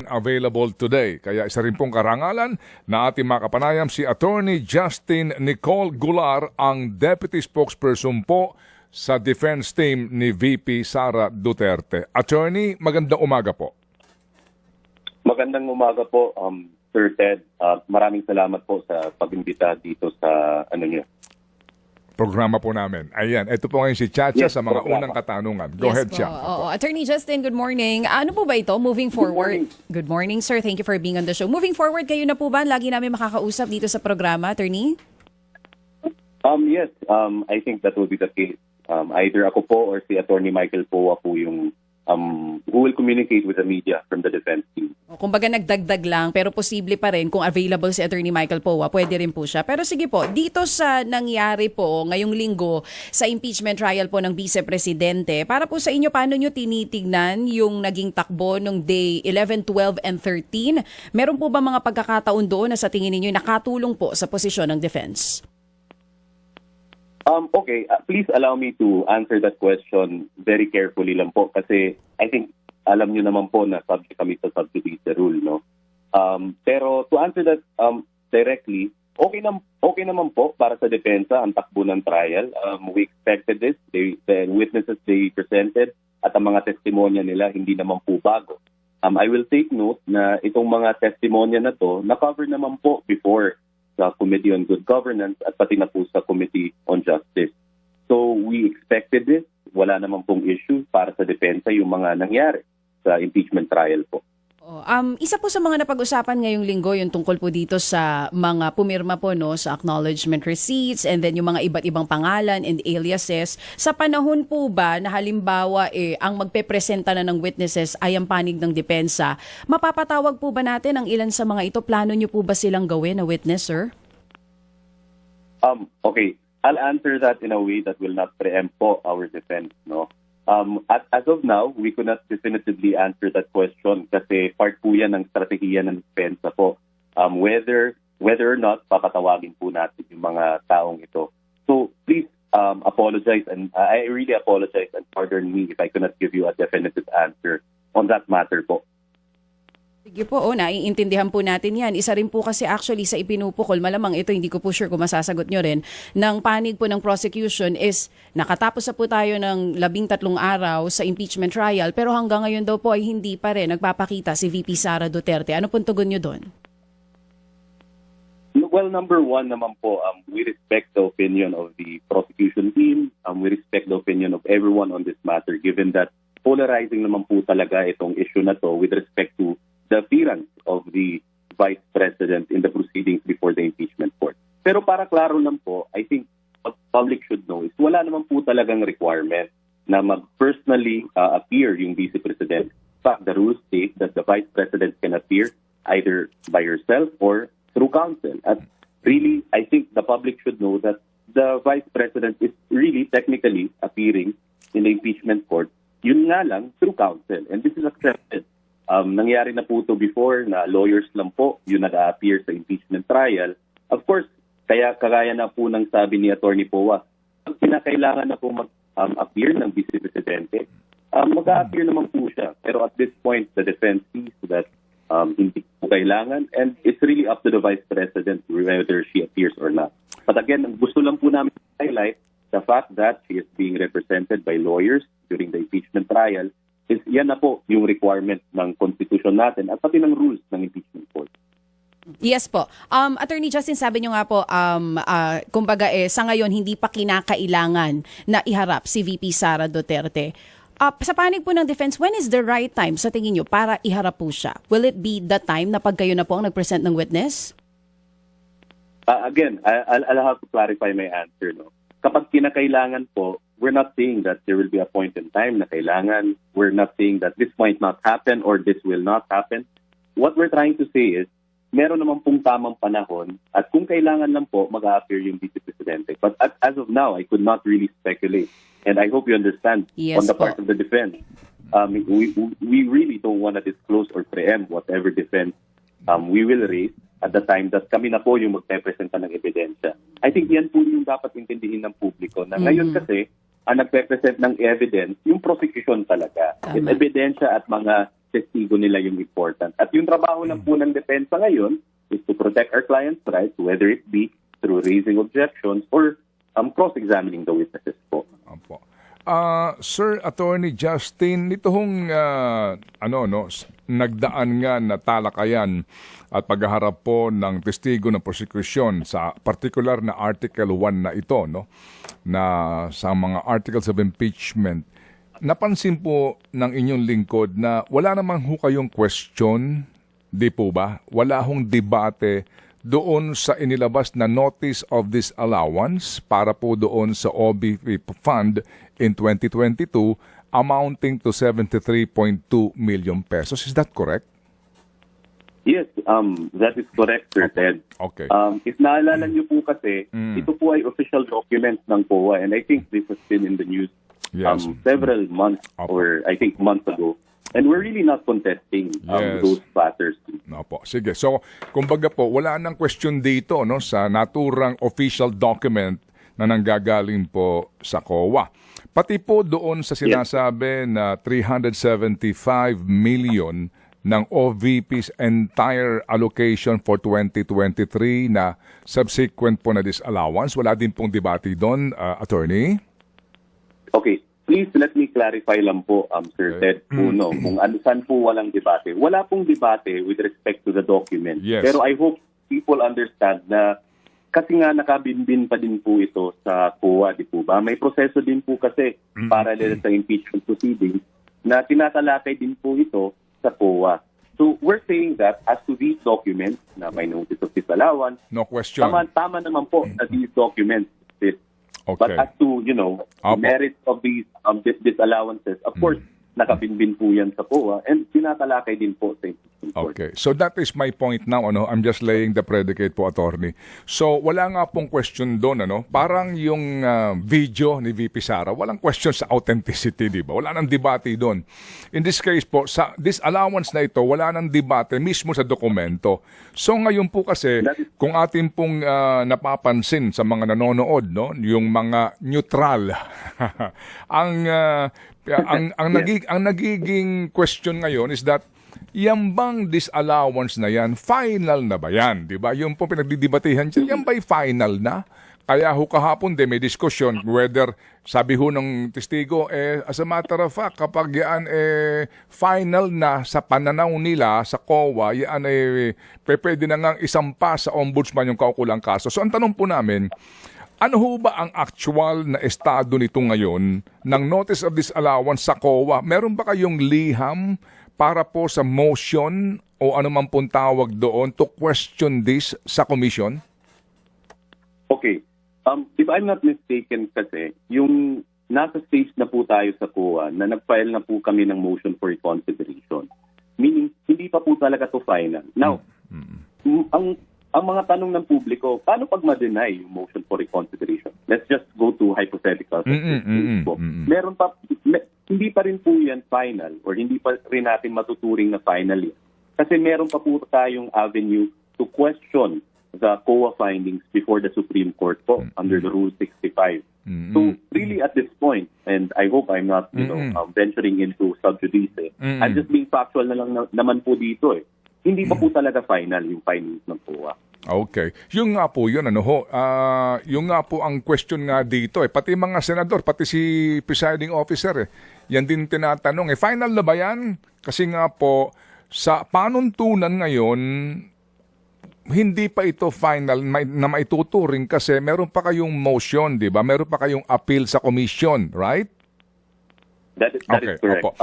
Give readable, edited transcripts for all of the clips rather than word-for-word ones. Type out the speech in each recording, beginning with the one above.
available today. Kaya isa rin pong karangalan na ating makapanayam si Attorney Justin Nicole Gular, ang Deputy Spokesperson po sa defense team ni VP Sara Duterte. Attorney, magandang umaga po. Magandang umaga po, Sir Ted. Maraming salamat po sa pag-imbita dito sa niyo. Programa po namin. Ayan, ito po ngayon si Chacha Yes, sa mga programa. unang katanungan. Go ahead, po. Cha. Oo. Attorney Justin, good morning. Ano po ba ito, moving forward? Good morning, sir. Thank you for being on the show. Moving forward, kayo na po ba? Lagi namin makakausap dito sa programa, Attorney? Yes, I think that will be the case. Either ako po or si Attorney Michael Poa po yung who will communicate with the media from the defense team. Kumbaga nagdagdag lang, pero posible pa rin kung available si Attorney Michael Poa, pwede rin po siya. Pero sige po, dito sa nangyari po ngayong linggo sa impeachment trial po ng Vice Presidente, para po sa inyo, paano nyo tinitignan yung naging takbo nung day 11, 12, and 13? Meron po ba mga pagkakataon doon na sa tingin ninyo nakatulong po sa posisyon ng defense? Okay, please allow me to answer that question very carefully lang po kasi I think alam niyo naman po na subject kami sa subsidies rule, no? Pero to answer that directly, okay naman po para sa depensa ang takbo ng trial. We expected this. The witnesses they presented at ang mga testimonya nila hindi naman po bago. I will take note na itong mga testimonya na to na-cover naman po before sa Committee on Good Governance at pati na po sa Committee on Justice. So we expected this. Wala naman pong issue para sa depensa yung mga nangyari sa impeachment trial po. Isa po sa mga napag-usapan ngayong linggo yung tungkol po dito sa mga pumirma po no sa acknowledgement receipts and then yung mga iba't ibang pangalan and aliases. Sa panahon po ba na halimbawa ang magpepresenta na ng witnesses ay ang panig ng depensa, mapapatawag po ba natin ang ilan sa mga ito? Plano nyo po ba silang gawin na witness, sir? Okay, I'll answer that in a way that will not preempt po our defense, no? As of now, we could not definitively answer that question kasi part po yan ng strategiya ng depensa po. Whether or not papatawagin po natin yung mga taong ito. So please apologize, and I really apologize and pardon me if I cannot give you a definitive answer on that matter po. Sige po, naiintindihan po natin yan. Isa rin po kasi actually sa ipinupukol, malamang ito, hindi ko po sure kung masasagot nyo rin, ng panig po ng prosecution is nakatapos na po tayo ng 13 araw sa impeachment trial, pero hanggang ngayon daw po ay hindi pa rin nagpapakita si VP Sara Duterte. Ano pong tugon nyo doon? Well, number one naman po, we respect the opinion of the prosecution team. We respect the opinion of everyone on this matter, given that polarizing naman po talaga itong issue na to with respect to the appearance of the Vice President in the proceedings before the impeachment court. Pero para klaro lang po, I think what public should know is wala naman po talagang requirement na mag-personally appear yung Vice President. In fact, the rules state that the Vice President can appear either by herself or through counsel. At really, I think the public should know that the Vice President is really technically appearing in the impeachment court. Yun nga lang, through counsel. And this is accepted. Nangyari na po ito before na lawyers lang po yung nag-a-appear sa impeachment trial. Of course, kagaya na po ng sabi ni Attorney Poa, pag kinakailangan na po mag-appear ng Vice Presidente, mag-a-appear naman po siya. Pero at this point, the defense sees that hindi po kailangan, and it's really up to the Vice President whether she appears or not. But again, gusto lang po namin highlight the fact that she is being represented by lawyers during the impeachment trial. Is yan na po yung requirement ng constitution natin at pati ng rules ng impeachment court. Yes po. Attorney Justin, sabi nyo nga po, kumbaga sa ngayon hindi pa kinakailangan na iharap si VP Sara Duterte. Sa panig po ng defense, when is the right time sa tingin nyo para iharap po siya? Will it be the time na pag kayo na po ang nag-present ng witness? Again, I'll have to clarify my answer. No? Kapag kinakailangan po, we're not saying that there will be a point in time na kailangan. We're not saying that this might not happen or this will not happen. What we're trying to say is, meron naman pong tamang panahon at kung kailangan lang po, mag-a-appear yung Vice Presidente. But as of now, I could not really speculate. And I hope you understand Yes, on the part of the defense. We really don't want to disclose or preempt whatever defense we will raise at the time that kami na po yung magpe-presenta ng ebidensya. I think yan po yung dapat intindihin ng publiko na ngayon kasi ang nagpe-present ng evidence, yung prosecution talaga. Yung ebidensya at mga testigo nila yung important. At yung trabaho lang po ng depensa ngayon is to protect our clients' rights, whether it be through raising objections or cross-examining the witnesses po. Opo. Sir Attorney Justin, nito hong nagdaan nga na talakayan at paghaharap po ng testigo ng prosecution sa particular na Article 1 na ito, no? Na sa mga articles of impeachment, napansin po ng inyong lingkod na wala namang ho kayong question, di po ba? Wala hong debate doon sa inilabas na notice of disallowance para po doon sa OBP fund in 2022 amounting to 73.2 million pesos. Is that correct? Yes, that is correct, Sir Ted. Okay. If naalala niyo po kasi, ito po ay official documents ng COA, and I think this has been in the news Yes. several months or I think months ago. And we're really not contesting Yes. those matters. No po. Sige. So, kumbaga po, wala nang question dito no sa naturang official document na nanggagaling po sa COA. Pati po doon sa sinasabi na 375 million ng OVP's entire allocation for 2023 na subsequent po na disallowance. Wala din pong debate doon, attorney? Okay, please let me clarify lang po, Sir Ted, Uno, kung saan po walang debate. Wala pong debate with respect to the document. Yes. Pero I hope people understand na kasi nga nakabinbin pa din po ito sa COA, di po ba? May proseso din po kasi parallel sa impeachment proceedings na tinatalakay din po ito sa COA. So we're saying that as to these documents na may notice of disallowance, No question. tama naman po na these documents fit. Okay. But as to, the merits of these disallowances, of course, nakabinbin po yan sa COA and tinatalakay din po sa impeachment court. Okay. So that is my point now. I'm just laying the predicate po, attorney. So wala nga pong question doon. Parang yung video ni VP Sara, walang question sa authenticity, di ba? Wala nang debate doon. In this case po, sa disallowance na ito, wala nang debate mismo sa dokumento. So ngayon po kasi, kung atin pong napapansin sa mga nanonood, yung mga neutral, ang nagiging question ngayon is that yan bang disallowance na yan, final na ba yan? Diba? Yung po pinagdidebatehan dyan, yan ba'y final na? Kaya ho kahapon may discussion whether, sabi ho ng testigo, as a matter of fact, kapag yan final na sa pananaw nila sa COA, yan pwede na ngang isampa sa ombudsman yung kaukulang kaso. So ang tanong po namin, ano ho ba ang actual na estado nito ngayon ng notice of disallowance sa COA? Meron ba kayong liham para po sa motion o anumang pong tawag doon to question this sa commission? Okay. If I'm not mistaken kasi, yung nasa stage na po tayo sa COA na nag-file na po kami ng motion for reconsideration. Meaning, hindi pa po talaga to final. Now, ang mga tanong ng publiko, paano pag ma-deny yung motion for reconsideration? Let's just go to hypothetical. Meron pa, hindi pa rin po yan final or hindi pa rin natin matuturing na final yan. Kasi meron pa po tayong avenue to question the COA findings before the Supreme Court po under the Rule 65. So really at this point, and I hope I'm not venturing into sub judice, I'm just being factual na lang naman po dito hindi pa po talaga final yung findings ng COA. Okay. Yung nga po yun, yung nga po ang question nga dito, pati mga senador, pati si presiding officer, yan din tinatanong, final na ba yan? Kasi nga po, sa panuntunan ngayon, hindi pa ito final na maituturing kasi meron pa kayong motion, di ba? Meron pa kayong appeal sa commission, right? That is correct. Opo.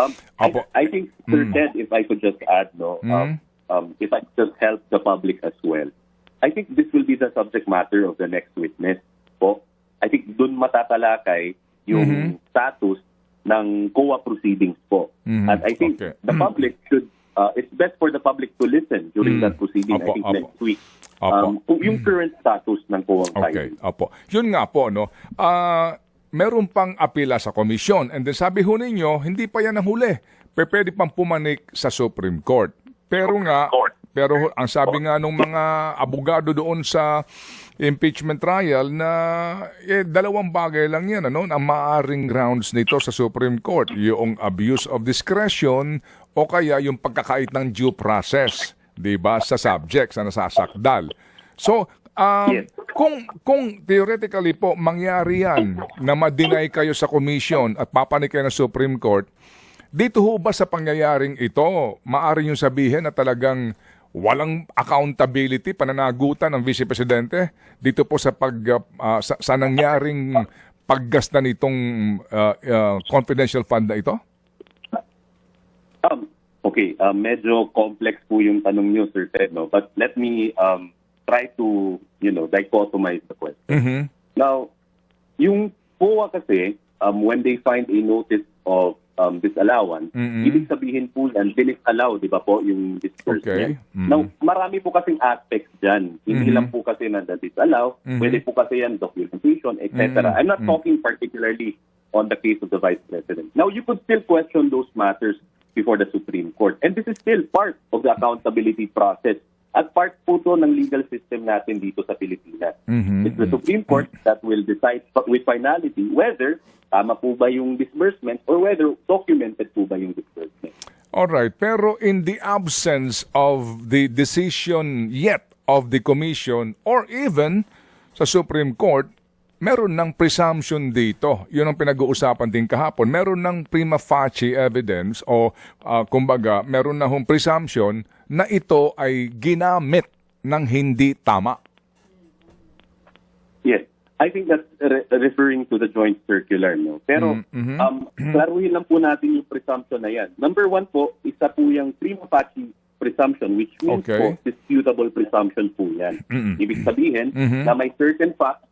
I think, Sir Ted, if I could just add, if I could just help the public as well, I think this will be the subject matter of the next witness po. I think dun matatalakay yung status ng COA proceedings po. And I think the public should, it's best for the public to listen during that proceeding, I think next week. Yung current status ng COA findings. Opo. Yun nga po, meron pang apela sa komisyon. And then sabi ho ninyo, hindi pa yan ang huli. Pwede pang pumanik sa Supreme Court. Pero ang sabi nga nung mga abogado doon sa impeachment trial na dalawang bagay lang yan, ang maaring grounds nito sa Supreme Court, yung abuse of discretion o kaya yung pagkakait ng due process, 'di ba, sa subject sa nasasakdal. So, Yes. kung theoretically po mangyari yan na ma-deny kayo sa commission at papanik kayo ng Supreme Court, dito ho ba sa pangyayaring ito, maaari yung sabihin na talagang walang accountability, pananagutan ng Vice Presidente dito po sa sa nangyaring paggasta nitong confidential fund na ito? Okay, medyo complex po yung tanong niyo, Sir Ted, no? But let me try to, dichotomize the question. Mhm. Now, yung POA kasi, when they find a notice of disallowance, ibig sabihin po yan, disallow, di ba po, yung disbursement. Okay. Now, marami po kasing aspects dyan. Hindi lang po kasi na disallow, pwede po kasi yan documentation, etc. I'm not talking particularly on the case of the Vice President. Now, you could still question those matters before the Supreme Court. And this is still part of the accountability process at part po to ng legal system natin dito sa Pilipinas. It's the Supreme Court that will decide with finality whether tama po ba yung disbursement or whether documented po ba yung disbursement. Alright, pero in the absence of the decision yet of the Commission or even sa Supreme Court, meron ng presumption dito. Yun ang pinag-uusapan din kahapon. Meron ng prima facie evidence o kumbaga, meron na hong presumption na ito ay ginamit ng hindi tama. Yes. I think that's referring to the joint circular, no? Pero, klaruhin lang po natin yung presumption na yan. Number one po, isa po yung prima facie presumption, which means po, disputable presumption po yan. Ibig sabihin, na may certain facts,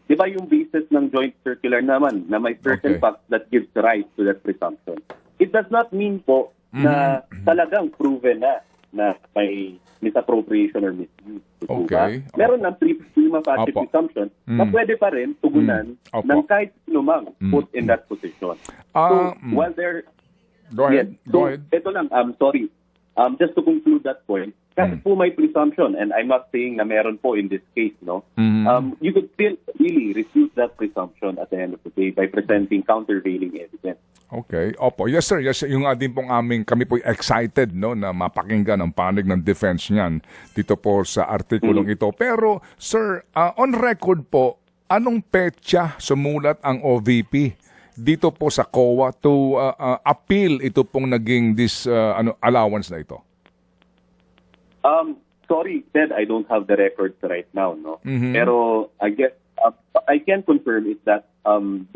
di ba yung basis ng joint circular naman, na may certain facts that gives rise to that presumption. It does not mean po na talagang proven na may misappropriation or misuse. Okay. Meron ng prima facie presumption na pwede pa rin tugunan ng kahit sino mang put in that position. So, while there... Go ahead. Yes, so, ito lang, sorry. Just to conclude that point, kasi po may presumption, and I'm not saying na meron po in this case, no? You could still really refute that presumption at the end of the day by presenting countervailing evidence. Okay. Opo. Yes, sir. Yes, yung din pong kami po excited, no, na mapakinggan ang panig ng defense niyan dito po sa artikulong ito. Pero, sir, on record po, anong petsa sumulat ang OVP dito po sa COA to appeal ito pong naging allowance na ito? Sorry, Ted, I don't have the records right now, no? Pero I guess I can confirm is that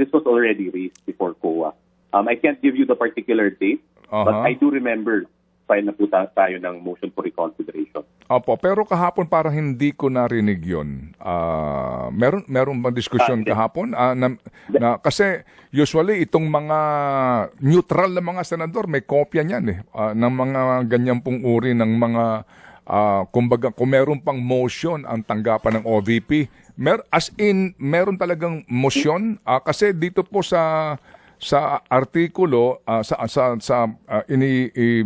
this was already raised before COA. I can't give you the particular date, but I do remember file na po tayo ng motion for reconsideration. Opo, pero kahapon parang hindi ko narinig yun. Meron bang diskusyon kahapon? Kasi usually itong mga neutral na mga senador, may kopya niyan ng mga ganyan pong uri ng mga kumbaga kung meron pang motion ang tanggapan ng OVP. Meron talagang motion kasi dito po sa artikulo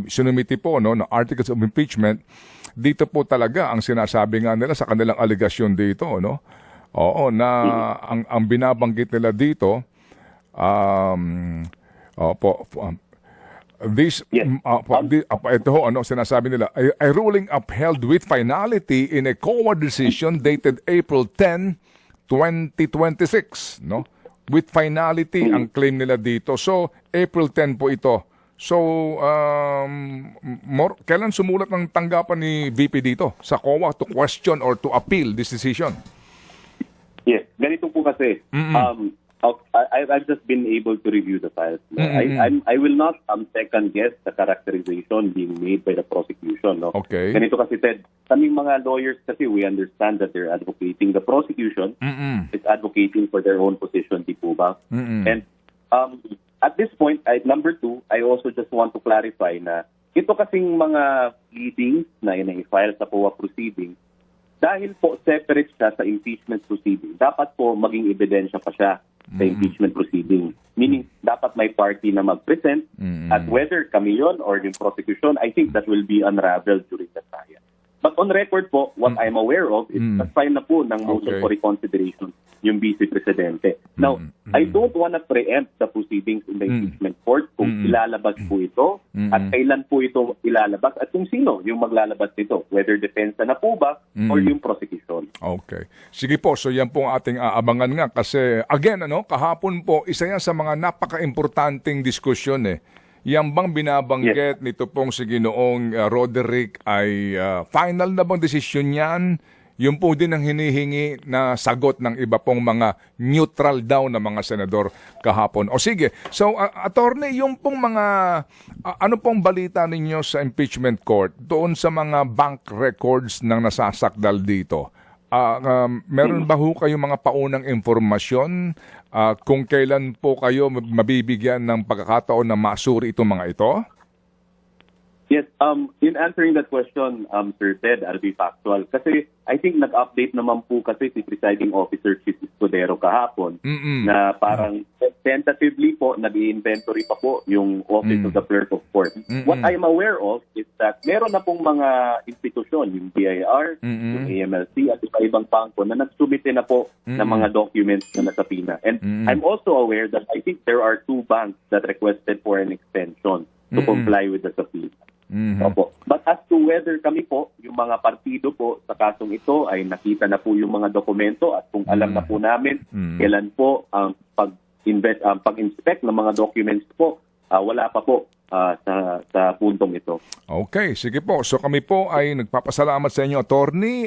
sinumiti po na articles of impeachment, dito po talaga ang sinasabi nga nila sa kanilang aligasyon dito, no? Oo, na ang binabanggit nila dito ito sinasabi nila, a ruling upheld with finality in a COA decision dated April 10, 2026, no? With finality ang claim nila dito. So, April 10 po ito. So, kailan sumulat ng tanggapan ni VP dito sa COA to question or to appeal this decision? Yes, ganito po kasi. I've just been able to review the files. I will not second guess the characterization being made by the prosecution. No? Okay. Ganito kasi, Ted, kaming mga lawyers kasi we understand that they're advocating. The prosecution is advocating for their own position, di po ba? And at this point, number two, I also just want to clarify na ito kasing mga pleadings na i-file sa POA proceeding, dahil po separate siya sa impeachment proceeding, dapat po maging ebidensya pa siya sa impeachment proceeding. Meaning, dapat may party na mag-present at whether kami yun or yung prosecution, I think that will be unraveled during the trial. But on record po, what I'm aware of is na-file na po ng motion Okay. for reconsideration yung Vice Presidente. Now, I don't want to preempt the proceedings in the impeachment court kung ilalabas po ito at kailan po ito ilalabas at kung sino yung maglalabas nito, whether depensa na po ba or yung prosecution. Okay. Sige po, so yan po ang ating aabangan nga kasi again, kahapon po, isa yan sa mga napaka-importanting diskusyon Yang bang binabanggit nito pong si Ginoong Roderick ay final na bang desisyon yan? Yun po din ang hinihingi na sagot ng iba pong mga neutral daw na mga senador kahapon. O sige, so attorney, yung pong mga, ano pong balita ninyo sa impeachment court doon sa mga bank records ng nasasakdal dito? Meron ba ho kayong mga paunang informasyon kung kailan po kayo mabibigyan ng pagkakataon na masuri itong mga ito? Yes, in answering that question, Sir Ted, I'll be factual. Kasi I think nag-update naman po kasi si Presiding Officer Chief Escudero kahapon na parang tentatively po, nag-inventory pa po yung Office of the Clerk of Court. What I'm aware of is that meron na pong mga institusyon, yung BIR, yung AMLC, at iba-ibang bangko na nagsumite na po ng mga documents na nasapina. And I'm also aware that I think there are 2 banks that requested for an extension to comply with the subpoena. Opo. But as to whether kami po, yung mga partido po sa kasong ito ay nakita na po yung mga dokumento at kung alam na po namin kailan po ang pag-inspect ng mga documents po, wala pa po sa puntong ito. Okay, sige po. So kami po ay nagpapasalamat sa inyo, attorney.